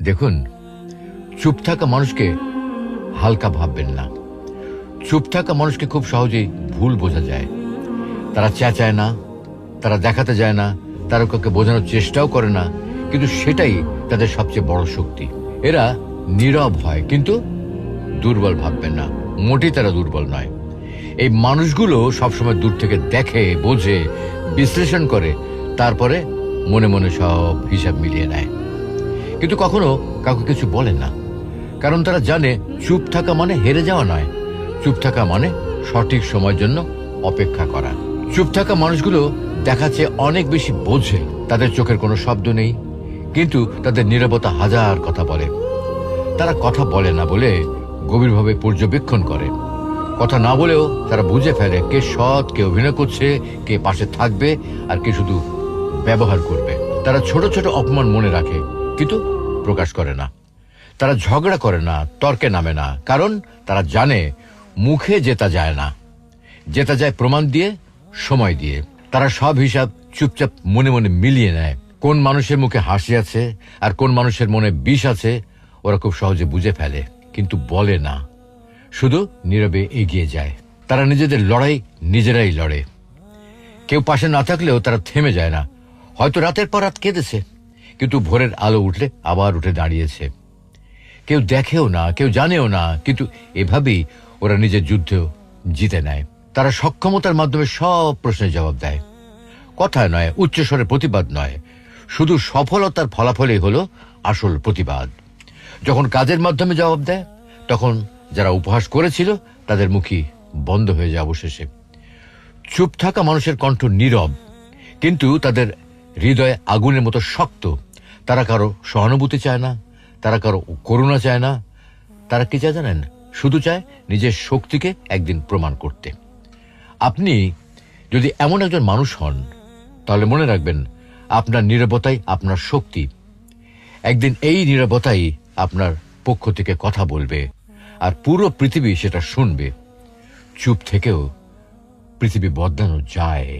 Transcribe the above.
দেখুন, চুপ থাকা মানুষকে হালকা ভাববেন না। চুপ থাকা মানুষকে খুব সহজেই ভুল বোঝা যায়। তারা চেঁচায় না, তারা দেখাতে যায় না, তারা কাউকে বোঝানোর চেষ্টাও করে না, কিন্তু সেটাই তাদের সবচেয়ে বড় শক্তি। এরা নীরব হয়, কিন্তু দুর্বল ভাববেন না, মোটেই তারা দুর্বল নয়। এই মানুষগুলো সবসময় দূর থেকে দেখে, বোঝে, বিশ্লেষণ করে, তারপরে মনে মনে সব হিসাব মিলিয়ে নেয়, কিন্তু কখনো কাউকে কিছু বলে না। কারণ তারা জানে চুপ থাকা মানে হেরে যাওয়া নয়, চুপ থাকা মানে সঠিক সময়ের জন্য অপেক্ষা করা। চুপ থাকা মানুষগুলো দেখাচ্ছে অনেক বেশি বোঝে, তাদের চোখের কোনো শব্দ নেই, কিন্তু তাদের নীরবতা হাজার কথা বলে। তারা কথা বলে না বলে গভীরভাবে পর্যবেক্ষণ করে। কথা না বলেও তারা বুঝে ফেলে কে সৎ, কে অভিনয় করছে, কে পাশে থাকবে, আর কে শুধু ব্যবহার করবে। তারা ছোট ছোট অপমান মনে রাখে, কিন্তু প্রকাশ করে না। তারা ঝগড়া করে না, তর্কে নামে না, কারণ তারা জানে মুখে জেতা যায় না, জেতা যায় প্রমাণ দিয়ে, সময় দিয়ে। তারা সব হিসাব চুপচাপ মনে মনে মিলিয়ে নেয়। কোন মানুষের মুখে হাসি আছে আর কোন মানুষের মনে বিষ আছে ওরা খুব সহজে বুঝে ফেলে, কিন্তু বলে না, শুধু নীরবে এগিয়ে যায়। তারা নিজেদের লড়াই নিজেরাই লড়ে। কেউ পাশে না থাকলেও তারা থেমে যায় না। হয়তো রাতের পর রাত কেঁদেছে, কিন্তু ভোরের আলো উঠলে আবার উঠে দাঁড়িয়েছে। কেউ দেখেও না, কেউ জানেও না, কিন্তু এভাবেই ওরা নিজের যুদ্ধ জিতে নেয়। তারা সক্ষমতার মাধ্যমে সব প্রশ্নের জবাব দেয়। কথায় নয়, উচ্চস্বরে প্রতিবাদ নয়, শুধু সফলতার ফলাফলই হলো আসল প্রতিবাদ। যখন কাজের মাধ্যমে জবাব দেয়, তখন যারা উপহাস করেছিল তাদের মুখই বন্ধ হয়ে যায় অবশেষে। চুপ থাকা মানুষের কণ্ঠ নীরব, কিন্তু তাদের হৃদয়ে আগুনের মতো শক্ত। তারা কারো সহানুভূতি চায় না, তারা কারো করুণা চায় না। তারা কি চায় জানেন? শুধু চায় নিজের শক্তিকে একদিন প্রমাণ করতে। আপনি যদি এমন একজন মানুষ হন, তাহলে মনে রাখবেন আপনার নীরবতাই আপনার শক্তি। একদিন এই নীরবতাই আপনার পক্ষ থেকে কথা বলবে, আর পুরো পৃথিবী সেটা শুনবে। চুপ থেকেও পৃথিবী বদলানো যায়।